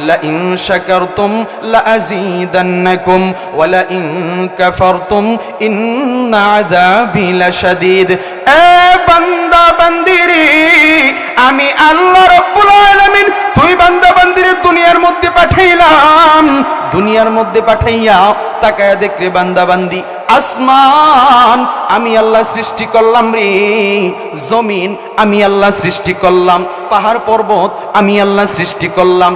Line শাকারতুম লাযীদান্নাকুম ওয়া line কাফারতুম ইন্না আযাবি লাশাদীদ। এ বান্দা বান্দিরে, আমি আল্লাহ রাব্বুল আলামিন তুই বান্দা বান্দিরে দুনিয়ার মধ্যে পাঠাইলাম। দুনিয়ার মধ্যে পাঠাইয়া তাকায়া দেখ রে বান্দা বান্দি, আসমান আমি আল্লাহ সৃষ্টি করলাম রে, জমিন আমি আল্লাহ সৃষ্টি করলাম, পাহাড় পর্বত আমি আল্লাহ সৃষ্টি করলাম।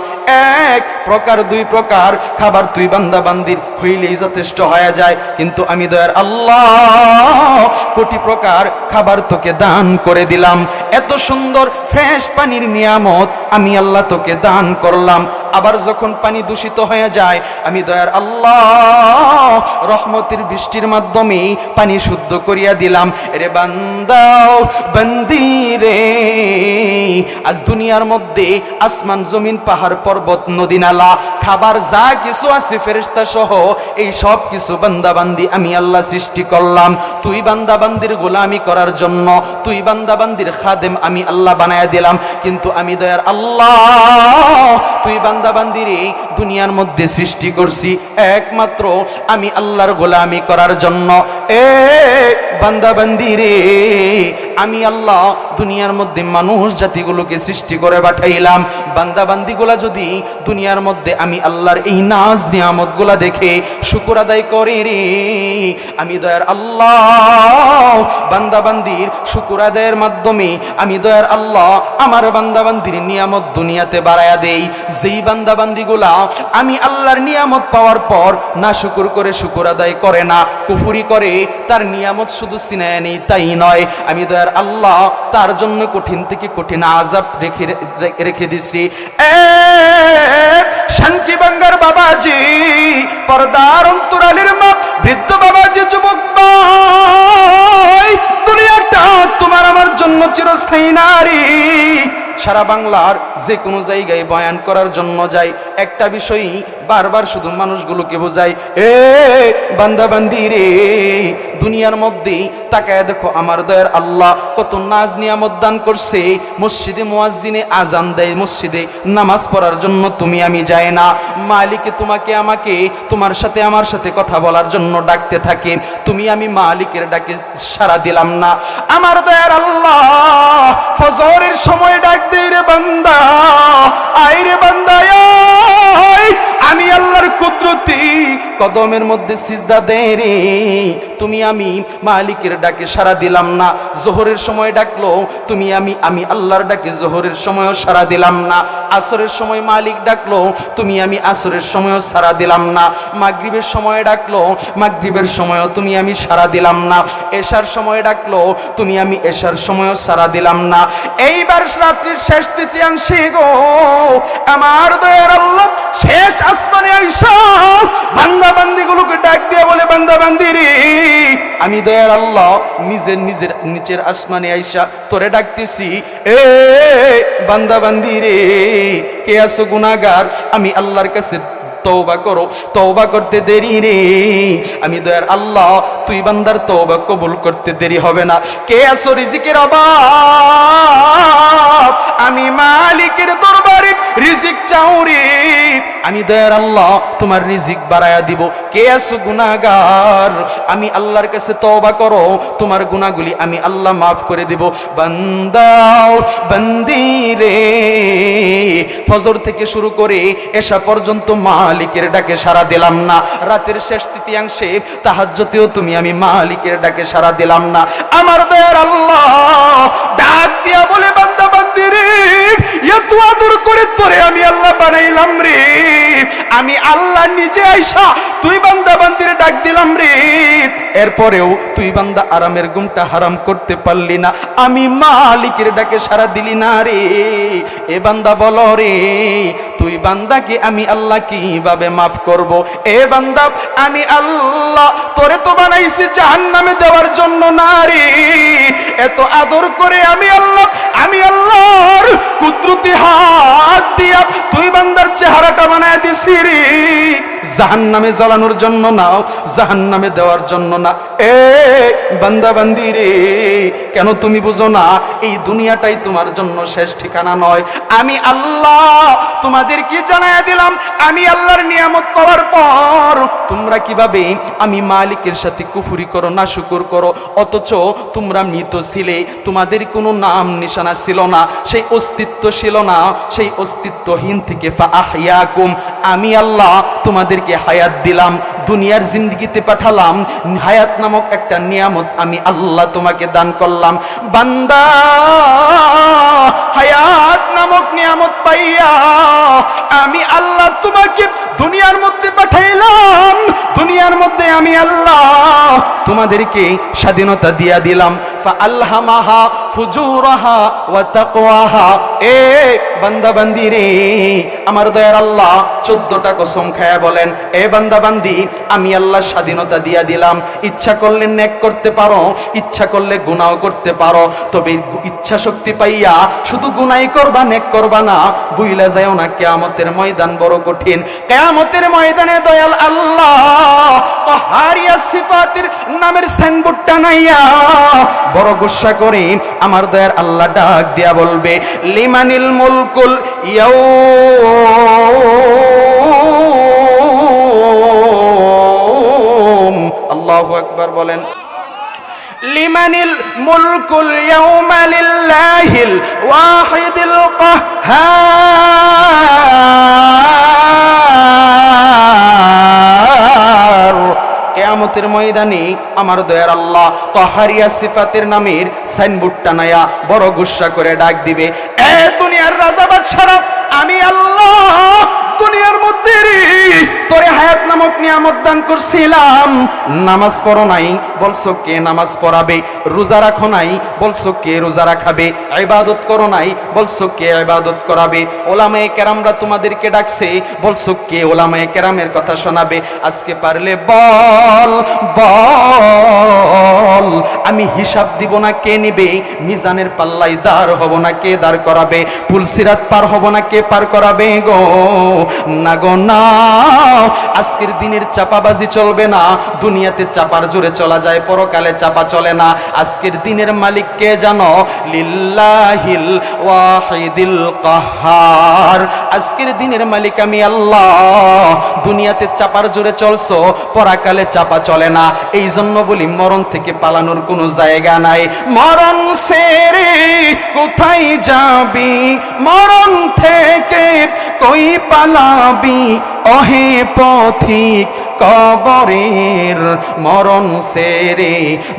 এক প্রকার দুই প্রকার খাবার তুই বান্দা বান্দির হইলেই যথেষ্ট হয়ে যায়, কিন্তু আমি দয়ার আল্লাহ কোটি প্রকার খাবার তোকে দান করে দিলাম। এত সুন্দর ফ্রেশ পানির নিয়ামত আমি আল্লাহ তোকে দান করলাম। আবার যখন পানি দূষিত হয়ে যায়, আমি দয়ার আল্লাহ রহমতের বৃষ্টির মাধ্যমে পানি শুদ্ধ করিয়া দিলাম। রে বান্দাও বান্দি রে, আজ দুনিয়ার মধ্যে আসমান জমিন পাহাড় পর্বত নদী নালা খাবার যা কিছু আছে ফেরেশতা সহ এই সব কিছু বান্দা বান্দি আমি আল্লাহ সৃষ্টি করলাম তুই বান্দা বান্দির গোলামি করার জন্য, তুই বান্দা বান্দির খাদেম আমি আল্লাহ বানায়া দিলাম। কিন্তু আমি দয়ার আল্লাহ তুই বান্দা বান্দির এই দুনিয়ার মধ্যে সৃষ্টি করছি একমাত্র আমি আল্লাহর গোলামি করার জন্য। এ বান্দা বান্দি রে, আমি আল্লাহ দুনিয়ার মধ্যে মানুষ জাতিগুলোকে সৃষ্টি করে পাঠাইলাম। বান্দা বান্দিগুলা যদি দুনিয়ার মধ্যে আমি আল্লাহর এই নাজ নিয়ামত গুলা দেখে শুকর আদায় করে রে, আমি দয়ার আল্লাহ বান্দা বান্দির শুকর আদায়ের মাধ্যমে আমি দয়ার আল্লাহ আমার বান্দা বান্দির নিয়ামত দুনিয়াতে বাড়ায়া দেই। যেই বান্দা বান্দিগুলা আমি আল্লাহর নিয়ামত পাওয়ার পর না শুকর করে শুকর আদায় করে না, কুফরি করে, তার নিয়ামত শুধু ছিনায় নেই তাই নয়, আমি দয়ার আল্লাহ তার জন্য কঠিন থেকে কঠিন আযাব রেখে দিছি। শান্তি বাঙ্গার বাবাজি, পর্দার অন্তরালের মা, বৃদ্ধ বাবাজি, যুবক ভাই, দুনিয়াটা তোমার আমার জন্য চিরস্থায়ী নারী। সারা বাংলার যে কোনো জায়গায় বয়ান করার জন্য যাই, একটা বিষয়ই বারবার শুধু মানুষগুলোকে বোঝাই, এ বান্দা বান্দি রে, দুনিয়ার মধ্যে তাকায় দেখো আমার দয়ার আল্লাহ কত নাজ নিয়ামত দান করছে। মসজিদে মুয়াজ্জিনে আজান দেয়, মসজিদে নামাজ পড়ার জন্য তুমি আমি যাই না, মালিকে তোমাকে আমাকে তোমার সাথে আমার সাথে কথা বলার জন্য ডাকতে থাকে, তুমি আমি মালিকের ডাকে সাড়া দিলাম না। আমার দয়ার আল্লাহ ফজরের সময় ডাক দেই, রে বান্দা আয়, রে বান্দা আয়, আমি আল্লাহর কুদরতি কদমের মধ্যে সিজদা দেই রে, তুমি আমি মালিকের ডাকে সাড়া দিলাম না। জোহরের সময় ডাকলো তুমি আমি আল্লাহর ডাকে জোহরের সময়ও সাড়া দিলাম না। আসরের সময় মালিক ডাকলো তুমি আমি আসরের সময়ও সাড়া দিলাম না। মাগরিবের সময় ডাকলো মাগরিবের সময়ও তুমি আমি সাড়া দিলাম না। এশার সময় ডাকলো তুমি আমি এশার সময়ও সাড়া দিলাম না। এইবার রাত্রির শেষ তৃতীয়াংশে গো আমার দয়ার আল্লাহ শেষ আসমানে আইসা বান্দা বান্দিগুলোকে ডাক দিয়ে বলে, বান্দা বান্দি রে, আমি দয়ার আল্লাহ নিজের নিচের আসমানে আইসা তোরে ডাকতেছি, এ বান্দা বান্দি রে, কে আছো গুনাহগার, আমি আল্লাহর কাছে তওবা করো, তওবা করতে দেরি রে, আমি দয়ার আল্লাহ তুই বান্দার তওবা কবুল করতে দেরি হবে না। কে আছো রিজিকের অভাব, আমি মালিকের দরবারে রিজিক চাও রে, আমি দয়ার আল্লাহ তোমার রিজিক বাড়ায়া দিব। কে আছো গুনাহগার, আমি আল্লাহর কাছে তওবা করো, তোমার গুনাহগুলি আমি আল্লাহ মাফ করে দিব। বান্দাও বান্দি রে, ফজর থেকে শুরু করে এশা পর্যন্ত মালিকের ডাকে সাড়া দিলাম না। রাতের শেষ তৃতীয়াংশে তাহাজ্জুদেও তুমি আমি মালিকের ডাকে সাড়া দিলাম না। আমার দয়ার আল্লাহ ডাক দিয়া বলে, বান্দা বান্দি রে, এত আদর করে তোরে আমি আল্লাহ বানাইলাম রে, আমি আল্লাহ নিজে আইসা তুই বান্দা বান্দির ডাক দিলাম রে, এরপরেও তুই বান্দা আরামের ঘুমটা হারাম করতে পারলি না, আমি মালিকের ডাকে সাড়া দিলি না রে। এ বান্দা বলো রে, তুই বান্দাকে আমি আল্লাহ কিভাবে মাফ করব? এ বান্দা আমি আল্লাহ তোরে তো বানাইছি জাহান্নামে দেওয়ার জন্য না রে, এত আদর করে আমি আল্লাহ আমি আল্লাহর কুদরতি হাত দিয়া তুই বান্দার চেহারাটা বানায় দিছি রে, জাহান্নামে জ্বালানোর জন্য না, জাহান্নামে দেওয়ার জন্য না। এ বান্দা বান্দি রে, কেন তুমি বুঝো না এই দুনিয়াটাই তোমার জন্য শেষ ঠিকানা নয়? আমি আল্লাহ তোমাদেরকে জানায়া দিলাম, আমি আল্লাহর নিয়ামত পাওয়ার পর তোমরা কিভাবে আমি মালিকের সাথে কুফরি করো, না শুকর করো, অথচ তোমরা মৃত ছিলে, তোমাদের কোনো নাম নিশানা ছিল না, সেই অস্তিত্ব ছিল না, সেই অস্তিত্বহীন থেকে ফাআহইয়াকুম, আমি আল্লাহ তোমাদেরকে হায়াত দিলাম, দুনিয়ার জিন্দেগিতে পাঠালাম, হায়াত নামক একটা নিয়ামত আমি আল্লাহ তোমাকে দান করলাম। বান্দা হায়াত নামক নিয়ামত পাইয়া আমি আল্লাহ তোমাকে দুনিয়ার মধ্যে পাঠাইলাম, দুনিয়ার মধ্যে আমি আল্লাহ তোমাদেরকে স্বাধীনতা দিয়া দিলাম। ফাআলহামাহা ফুজুরাহা ওয়া তাকওয়াহা। এ বান্দা বান্দি রে, আমার দয়ার আল্লাহ 14টা কসম খায়া বলেন, এ বান্দা বান্দি আমি আল্লাহ স্বাধীনতা দিয়া দিলাম, ইচ্ছা করলে নেক করতে পারো, ইচ্ছা করলে গুনাহ করতে পারো, তবে ইচ্ছা শক্তি পাইয়া শুধু গুনাই করবা, নেক করবা না, বুইলা যাও না কিয়ামতের ময়দান বড় কঠিন। কিয়ামতের ময়দানে দয়াল আল্লাহ কাহারিয়া সিফাতের নামের সাইনবোর্ড টানাইয়া বড় গুসা করে আমার দয়ার আল্লাহ ডাক দিয়া বলবে, লিমানিল মুলকুল ইয়াউম। আল্লাহু আকবার বলেন। লিমানিল মুলকুল ইয়াউমা লিল্লাহিল ওয়াহিদিল কাহ্হার। কিয়ামতের ময়দানে আমার দয়ার আল্লাহ কাহারিয়া সিফাতের নামের সাইনবোর্ড টানায়া বড় গুসা করে ডাক দিবে, এ দুনিয়ার রাজা বাদশারা, আমি আল্লাহ দুনিয়ার মধ্যে তোরে হায়াত নামক নিয়ামত দান করছিলাম, নামাজ পড়ো নাই, বলছো কে নামাজ পড়াবে, রোজা রাখো নাই, বলছো কে রোজা রাখাবে, ইবাদত করো নাই, বলছো কে ইবাদত করাবে, ওলামায়ে কেরামরা তোমাদেরকে ডাকছে, বলছো কে ওলামায়ে কেরামের কথা শোনাবে, আজকে পারলে বল বল, আমি হিসাব দিব না কে নিবে, মিজানের পাল্লাই দাঁড় হব না কে দাঁড় করাবে, পুলসিরাত পার হব না কে পার করাবে গো, না গো না। আজকের দিনের চাপাবাজি চলবে না, দুনিয়াতে চাপার জোরে চলা যায়, পরকালে চাপা চলে না। আজকের দিনের মালিক কে জানো? লিল্লাহিল ওয়াহিদিল কাহ্হার। আজকের দিনের মালিক আমি আল্লাহ। দুনিয়াতে চাপার জোরে চলছো, পরকালে চাপা চলে না। এই জন্য বলি মরণ থেকে পালানোর কোনো জায়গা নাই। মরণ সেরে কোথায় যাবি, মরণ থেকে কই পালাবি, অহে পথিক কবরের, মরণ সেরে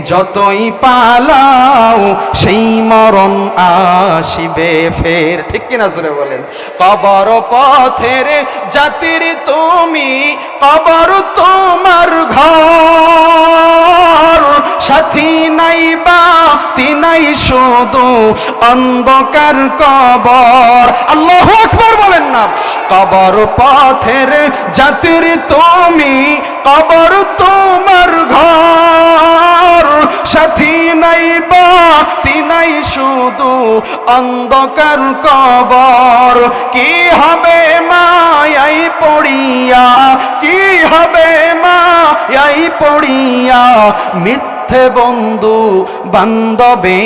যতই পালাও সেই মরণ আসিবে ফের। ঠিক কিনা জোরে বলেন। কবর পথের জাতির তুমি, কবর তোমার ঘর, সাথী নাই বাতি নাই শুধু অন্ধকার কবর। আল্লাহু আকবার বলেন না। কবর পথের জাতির তুমি, কবর তোমার ঘর, সাথী নাই বাতি নাই শুধু অন্ধকার কবর। কি হবে মায়াই পড়িয়া, কি হবে মায়াই পড়িয়া, মিথ্যে বন্ধু বান্ধবে,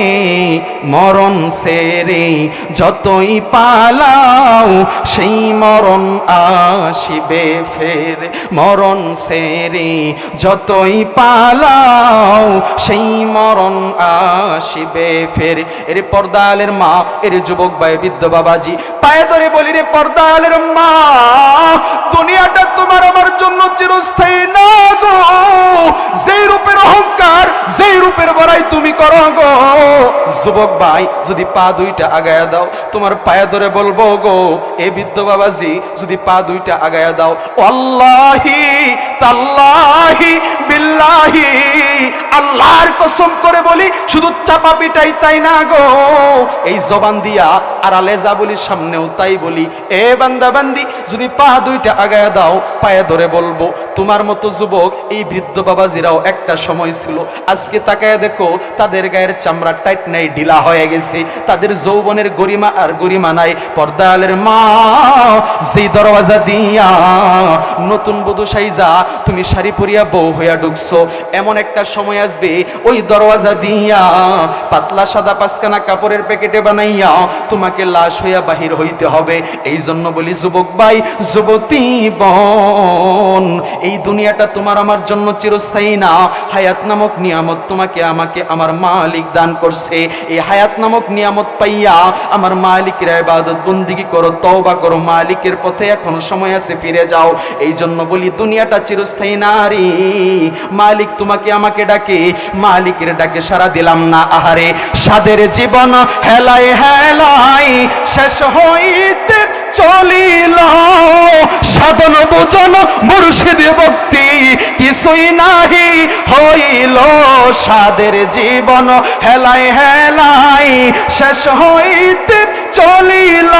মরণ সেরে যতই পালাও সেই মরণ আসিবে ফের, মরণ সেরে যতই পালাও সেই মরণ আসিবে ফের। এর পর্দালের মা, এর যুবক ভাই, বৃদ্ধ বাবাজি, পায়ে ধরে বলি রে পর্দালের মা, দুনিয়াটা তোমার আমার জন্য চিরস্থায়ী না গো। যেই রূপের অহংকার, যেই রূপের বড়াই তুমি করো গো, যুবক ভাই যদি পা দুইটা আগায়া দাও, তোমার পায়ে ধরে বলবো গো, এ বৃদ্ধ বাবাজি যদি পা দুইটা আগায়া দাও, আল্লাহি তাল্লাহি বিল্লাহি, আল্লাহর কসম করে বলি, শুধু চাপা পিটাই তাই না গো, এই জবান দিয়া আড়ালে যা বলি সামনেও তাই বলি। এ বান্দা বান্দি, যদি পা দুইটা আগায় দাও, পায়ে ধরে বলবো, তোমার মতো যুবক এই বৃদ্ধ বাবাজিরাও একটা সময় ছিল। আজকে তাকায় দেখো, তাদের গায়ের চামড়া টাইট নাই, ঢিলা হয়ে গেছে, তাদের যৌবনের গরিমা আর গরিমা নাই। পর্দালের মা, যেই দরওয়াজা দিয়া নতুন বধূ সাইজা তুমি শাড়ি পরিয়া বউ হইয়া ঢুকছো, এমন একটা সময় আসবে ওই দরওয়াজা দিয়া পাতলা সাদা পাঁচখানা কাপড়ের প্যাকেটে বানাইয়া তোমাকে লাশ হইয়া বাহির হইতে হবে। এই জন্য বলি যুবক ভাই, যুবতী বোন, এই দুনিয়াটা তোমার আমার জন্য চিরস্থায়ী না। হায়াত নামক নিয়ামত তোমাকে আমাকে আমার মালিক দান করছে। এই হায়াত নামক নিয়ামত পাইয়া আমার মালিকের ইবাদত বন্দেগী করো, তওবা করো, মালিকের পথে এখনো সময় আছে, ফিরে যাও। এই জন্য বলি দুনিয়াটা চিরস্থায়ী না রে। মালিক তোমাকে আমাকে ডাকে, মালিকের ডাকে সারা দিলাম না। আহারে সাদের জীবন হেলায় হেলায় শেষ হইতে চলিল, সাধন ভোজন মুর্শিদ ভক্তি কিছুই নাহি হইল। সাদের জীবন হেলায় হেলায় শেষ হইতে চলিল,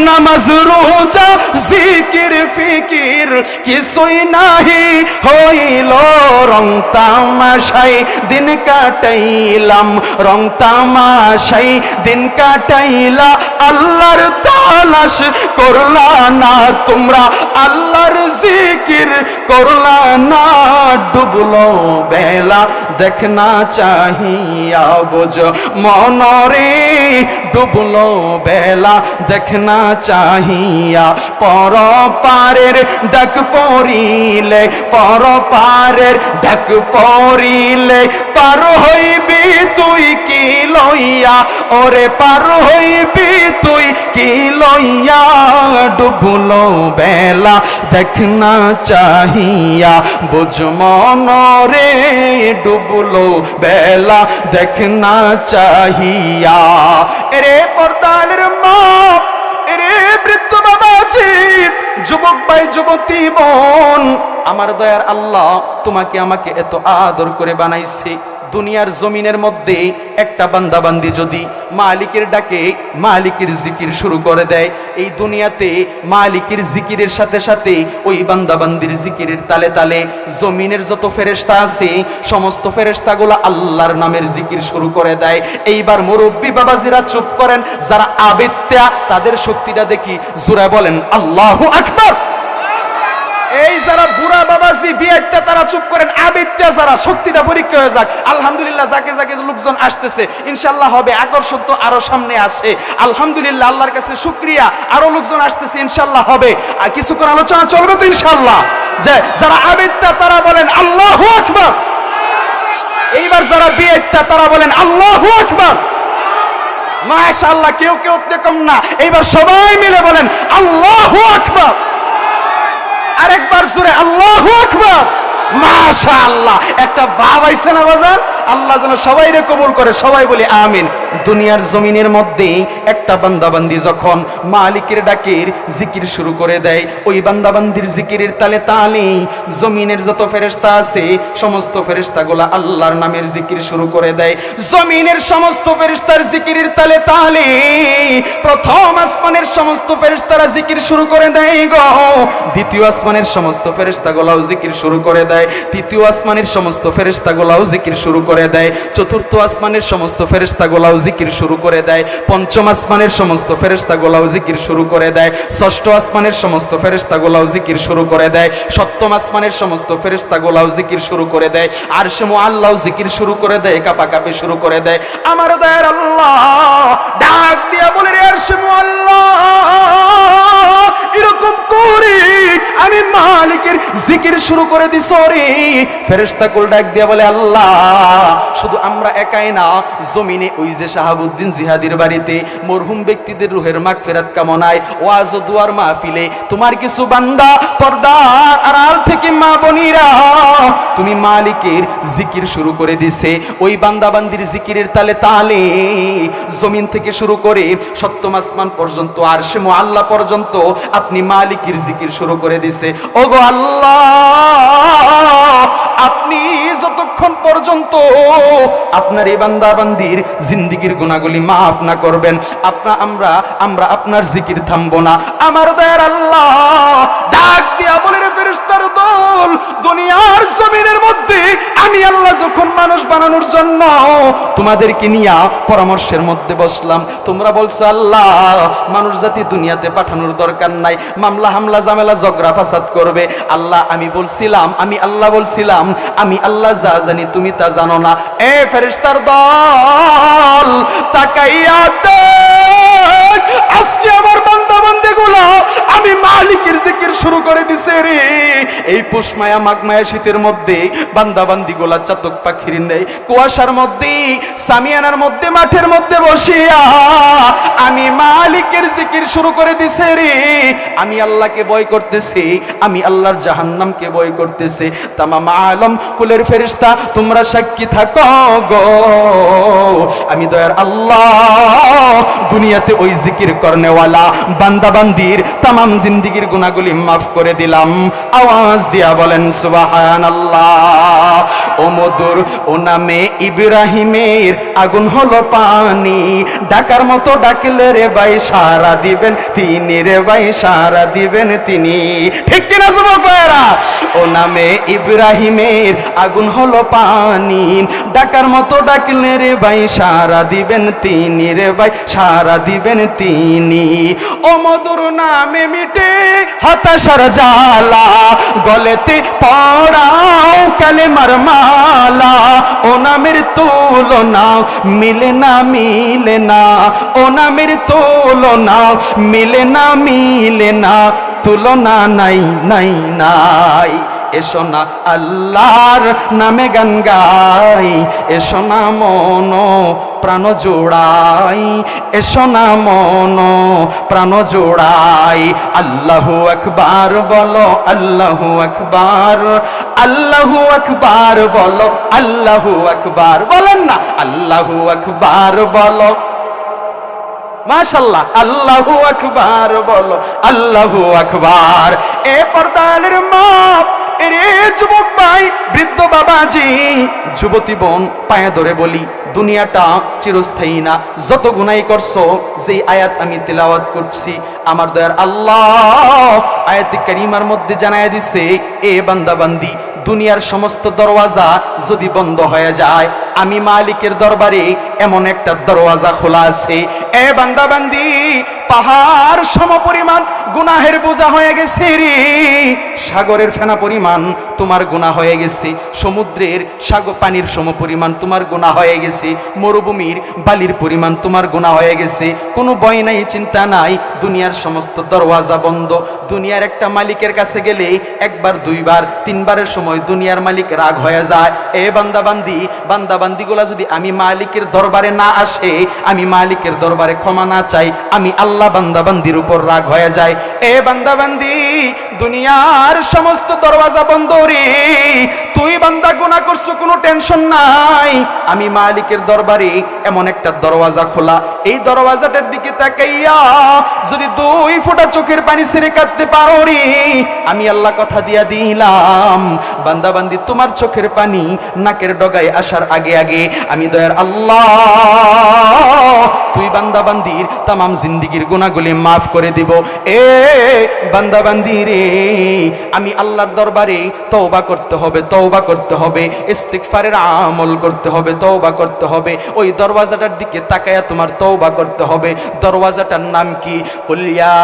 নামাজ রোজা জিকির ফিকির কিছুই নাহি হইল। রং তামাশাই দিন কাটাইলাম, রং তামাশাই দিন কাটাইলা, আল্লাহর তালাশ করলা না তোমরা, আল্লাহর জিকির করলা না। ডুবলো বেলা দেখনা চাহিয়া বোঝ মনরে, ডুবলো বেলা দেখনা চাহিয়া। পর পারের ডাক পড়িলে, পর পারের ডাক পড়িলে, পার হইবি তুই কি লইয়া, ওরে পার হইবি তুই কি লইয়া। ডুবলো বেলা দেখনা চাহিয়া বোঝ মনরে, ডুবলো বেলা দেখনা চাহিয়া। এরে পর্দালের মা, এরে বৃদ্ধ বাবাজি, যুবক ভাই যুবতী বোন, আমার দয়ার আল্লাহ তোমাকে আমাকে এত আদর করে বানাইছে। দুনিয়ার জমিনের মধ্যে একটা বান্দা বান্দি যদি মালিকের ডাকে মালিকের জিকির শুরু করে দেয়, এই দুনিয়াতে মালিকের জিকিরের সাথে সাথে ওই বান্দা বান্দির জিকিরের তালে তালে জমিনের যত ফেরেশতা আছে সমস্ত ফেরেশতাগুলো আল্লাহর নামের জিকির শুরু করে দেয়। এইবার মুরব্বী বাবাজিরা চুপ করেন, যারা আবেত্যা তাদের শক্তিটা দেখি, জোরে বলেন আল্লাহু আকবার। এই যারা বুড়া বাবাজি বিয়েটা তারা চুপ করেন, আবেত্যা যারা শক্তিটা পরীক্ষা হয়ে যাক। আলহামদুলিল্লাহ, যাকে যাকে লোকজন আসতেছে ইনশাআল্লাহ হবে, আকর্ষণ তো আরো সামনে আসে। আলহামদুলিল্লাহ, আল্লাহর কাছে শুকরিয়া, আরো লোকজন আসতেছে ইনশাআল্লাহ হবে। আর কিছুক্ষণ আলোচনা চলবে তো ইনশাআল্লাহ। যে যারা আবেত্যা তারা বলেন আল্লাহু আকবার। এইবার যারা বিয়েটা তারা বলেন আল্লাহু আকবার। মাশাআল্লাহ, কেউ কেউ কম না, এইবার সবাই মিলে বলেন আল্লাহু আকবার। আরেকবার জোরে আল্লাহু আকবার। মাশাআল্লাহ, একটা ভাব আইছে না বাজার? আল্লাহ যেন সবাইরে কবুল করে, সবাই বলি আমিন। দুনিয়ার জমিনের মধ্যে একটা বান্দাবান্দি যখন মালিকের ডাকের জিকির শুরু করে দেয়, ওই বান্দাবান্দির জিকিরের তালে তালে জমিনের যত ফেরেশতা আছে সমস্ত ফেরেশতাগুলো আল্লাহর নামের জিকির শুরু করে দেয়। জমিনের সমস্ত ফেরেশতার জিকিরের তালে তালে প্রথম আসমানের সমস্ত ফেরেশতারা জিকির শুরু করে দেয় গো, দ্বিতীয় আসমানের সমস্ত ফেরেশতাগুলোও জিকির শুরু করে দেয়, তৃতীয় আসমানের সমস্ত ফেরেশতাগুলোও জিকির শুরু করে দেয়, চতুর্থ আসমানের সমস্ত ফেরেশতাগুলোও জিকির শুরু করে দেয়, পঞ্চম আসমানের সমস্ত ফেরেশতাগুলোও জিকির শুরু করে দেয়, ষষ্ঠ আসমানের সমস্ত ফেরেশতাগুলোও জিকির শুরু করে দেয়, সপ্তম আসমানের সমস্ত ফেরেশতাগুলোও জিকির শুরু করে দেয়, আরশে মুআল্লাও জিকির শুরু করে দেয়, কাঁপাকাঁপি শুরু করে দেয়। আমার দয়ার আল্লাহ ডাক দিয়া বলে, রে আরশে মুআল্লা, এরকম করে আমি মালিকের জিকির শুরু করে দিছ রে। ফেরেশতাকুল ডাক দিয়া বলে, আল্লাহ শুধু আমরা একাই না, জমিনে ওই যে শাহাবুদ্দিন জিহাদির বাড়িতে মরহুম ব্যক্তিদের রুহের মাগফিরাত কামনায় ওয়াজ ও দুয়ার মাহফিলে তোমার কিছু বান্দা পর্দার আড়াল থেকে মা বোনেরা তুমি মালিকের জিকির শুরু করে দিছে। ওই বান্দা বান্দির জিকিরের তালে তালে জমিন থেকে শুরু করে সপ্তম আসমান পর্যন্ত আরশে মুআল্লা পর্যন্ত আপনি মালিকের জিকির শুরু করে দিছে। ওগো আল্লাহ, আপনি যতক্ষণ পর্যন্ত আপনার এই বান্দা বান্দির জিন্দেগীর গুনাহগুলি মাফ না করবেন, আমরা আপনার জিকির থামবো না। আমার দয়ার আল্লাহ ডাক দিয়া বলে, রে ফেরেশতার দল, দুনিয়ার জমিনের মধ্যে আমি আল্লাহ যখন মানুষ বানানোর জন্য তোমাদেরকে নিয়ে পরামর্শের মধ্যে বসলাম, তোমরা বলছো আল্লাহ মানুষ জাতি দুনিয়াতে পাঠানোর দরকার নাই, মামলা হামলা ঝামেলা ঝগড়া ফাসাদ করবে। আল্লাহ আমি আল্লাহ বলছিলাম আমি আল্লাহ যা জানি তুমি তা জানো না। এ ফেরেশতার দল তাকাইয়া দেখ, আজকে আমার বান্দা বান্দিগুলো আমি মালিকের জিকির শুরু করে দিছে রে। এই পুষ মায়া মাঘ মায়া শীতের মধ্যে বান্দা বান্দিগুলা চাতক পাখির নেই, কুয়াশার মধ্যে সামিয়ানার মধ্যে মাঠের মধ্যে বসিয়া আমি মালিকের জিকির শুরু করে দিছে রে। আমি আল্লাহকে ভয় করতেছি, আমি আল্লাহর জাহান্নামকে ভয় করতেছি। তামাম আলম কুলের ফেরেশতা তোমরা সাক্ষী থাকো গো, আমি দয়ার আল্লাহ দুনিয়াতে ওই জিকির করনেওয়ালা বান্দা বান্দির তামাম জিন্দেগীর গুনাহগুলি মাফ করে দিলাম। আওয়াজ দিয়া বলেন সুবহানাল্লাহ। ও মধুর ও নামে ইব্রাহিমের আগুন হলো পানি, ডাকার মতো ডাকলে রে ভাই সারা দিবেন তিনি, রে ভাই সারা দিবেন তিনি। ঠিক কিনা যুবক ভাইরা? ও নামে ইব্রাহিমের আগুন হলো পানি, ডাকার মতো ডাকলে রে ভাই সারা দিবেন তিনি, রে ভাই সারা দিবেন তিনি। ও মধুর নামে মিটে হতাশার জ্বালা, গলেতে পড়াও কালেমার মালা। ও নামের তুলনা মিলে না, মিলে না, ও নামের তুলনা মিলে না, মিলে না, তুলনা নাই নাই নাই। এসো না আল্লাহর নামে গান গাই, এসো না মন প্রাণ জোড়াই, এসো না মন প্রাণ জোড়াই। আল্লাহু আকবার বলো, আল্লাহু আকবার, আল্লাহু আকবার বলো, আল্লাহু আকবার বলেন না, আল্লাহু আকবার বলো। মাশাআল্লাহ, আল্লাহু আকবার বলো, আল্লাহু আকবার। এ পর্দালের মা, এরে যুবক ভাই, বৃদ্ধ বাবাজি, যুবতী বোন, পায়ে ধরে বলি দুনিয়াটা চিরস্থায়ী না। যত গুনাই করছো, যেই আয়াত আমি তেলাওয়াত করছি আমার দয়ার আল্লাহ আয়াতে কারিমার মধ্যে জানায়া দিছে, এ বান্দা বান্দি দুনিয়ার সমস্ত দরওয়াজা যদি বন্ধ হয়ে যায়, আমি মালিকের দরবারে এমন একটা দরওয়াজা খোলা আছে। এ বান্দা বান্দি পাহাড় সমপরিমাণ গুনাহের বোঝা হয়ে গেছে রে, সাগরের ফেনা পরিমাণ তোমার গুনাহ হয়ে গেছে, সমুদ্রের সাগর পানির সমপরিমাণ তোমার গুনাহ হয়ে গেছে, মরুভূমির বালির পরিমাণ তোমার গুনাহ হয়ে গেছে। কোনো ভয় নাই, চিন্তা নাই, দুনিয়ার সমস্ত দরওয়াজা বন্ধ। দুনিয়ার একটা মালিকের কাছে গেলে একবার দুইবার তিনবারের সময় দুনিয়ার মালিক রাগ হয়ে যায়। এ বান্দা বান্দিগুলা যদি আমি মালিকের দরবারে না আসে, আমি মালিকের দরবারে ক্ষমা না চাই, আমি আল্লাহ বান্দা বান্দির উপর রাগ হয়ে যায়। এ বান্দা বান্দি দুনিয়ার সমস্ত দরওয়াজা বন্ধ রে, তুই বান্দা গুনাহ করছো কোনো টেনশন নাই, আমি মালিকের দরবারে এমন একটা দরওয়াজা খোলা। এই দরওয়াজাটার দিকে তাকাইয়া যদি দুই ফোঁটা চোখের পানি ছেড়ে কাঁদতে পারো রে, আমি আল্লাহ কথা দিয়া দিলাম বান্দা বান্দি তোমার চোখের পানি নাকের ডগায় আসার আগে আগে আমি দয়ার আল্লাহ তুই বান্দা বান্দির তামাম জিন্দেগীর গুনাহগুলি মাফ করে দিব। এ বান্দা বান্দি রে, আমি আল্লাহর দরবারে তওবা করতে হবে, তওবা করতে হবে, ইস্তিগফারের আমল করতে হবে, তওবা করতে হবে। ওই দরওয়াজাটার দিকে তাকায়া তোমার তওবা করতে হবে। দরওয়াজাটার নাম কি? কুল ইয়া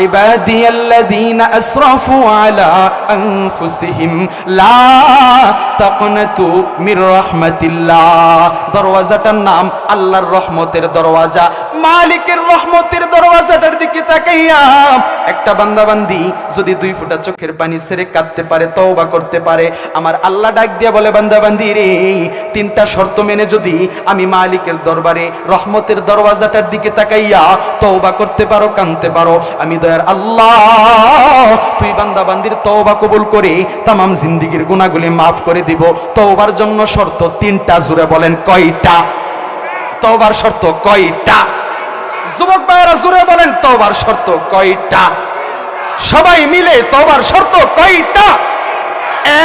ইবাদিয়াল্লাযীনা আসরাফু আলা আনফুসিহিম লা তাকনাতু মির রাহমাতিল্লাহ। দরওয়াজাটার নাম আল্লাহর রহমতের দরওয়াজা, মালিকের রহমতের দরওয়াজাটার দিকে তাকাইয়া একটা বান্দা বান্দি যদি দুই ফোঁটা চোখের পানি ছেড়ে কাঁদতে পারে, তওবা করতে পারে, আমার আল্লাহ ডাক দিয়া বলে বান্দা বান্দি রে, তিনটা শর্ত মেনে যদি আমি মালিকের দরবারে রহমতের দরওয়াজাটার দিকে তাকাইয়া তওবা করতে পারো, কাঁদতে পারো, আমি দয়ার আল্লাহ তুই বান্দা বান্দির তওবা কবুল করে তামাম জিন্দেগীর গুনাহগুলি মাফ করে দিব। তওবার জন্য শর্ত তিনটা, জোরে বলেন কয়টা? তওবার শর্ত কয়টা? যুবক ভাইরা জোরে বলেন তওবার শর্ত কয়টা? সবাই মিলে তওবার শর্ত কয়টা?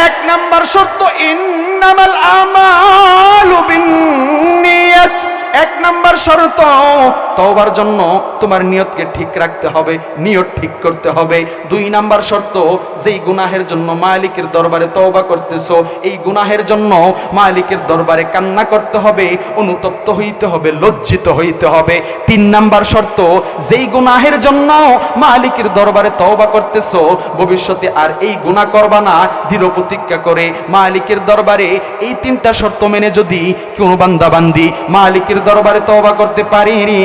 এক নাম্বার শর্ত ইন্নামাল আমালু বিন্নিয়াত। এক নাম্বার শর্ত, তওবার জন্য তোমার নিয়তকে ঠিক রাখতে হবে, নিয়ত ঠিক করতে হবে। দুই নাম্বার শর্ত, যেই গুনাহের জন্য মালিকের দরবারে তওবা করতেছো, এই গুনাহের জন্য মালিকের দরবারে কান্না করতে হবে, অনুতপ্ত হইতে হবে, লজ্জিত হইতে হবে। তিন নাম্বার শর্ত, যেই গুনাহের জন্য মালিকের দরবারে তওবা করতেছো, ভবিষ্যতে আর এই গুনাহ করবা না, দৃঢ় প্রতিজ্ঞা করে মালিকের দরবারে এই তিনটা শর্ত মেনে যদি কোন বান্দা বান্দি মালিকের দরবারে তওবা করতে পারিনি,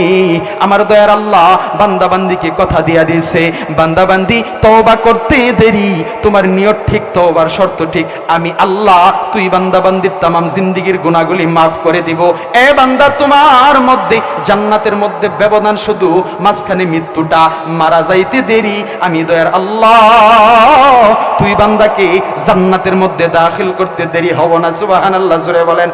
আমার দয়ার আল্লাহ বান্দা বান্দিকে কথা দিয়া দিয়েছে, বান্দা বান্দি তওবা করতে দেরি, তোমার নিয়ত ঠিক, তওবার শর্ত ঠিক, আমি আল্লাহ তুই বান্দা বান্দির তামাম জিন্দেগীর গুনাহগুলি মাফ করে দিব। এ বান্দা, তোমার মধ্যে জান্নাতের মধ্যে ব্যবধান শুধু মাঝখানে মৃত্যুটা, মারা যাইতে দেরি, আমি দয়ার আল্লাহ তুই বান্দাকে জান্নাতের মধ্যে দাখিল করতে দেরি হব না। সুবহানাল্লাহ জোরে বলেন।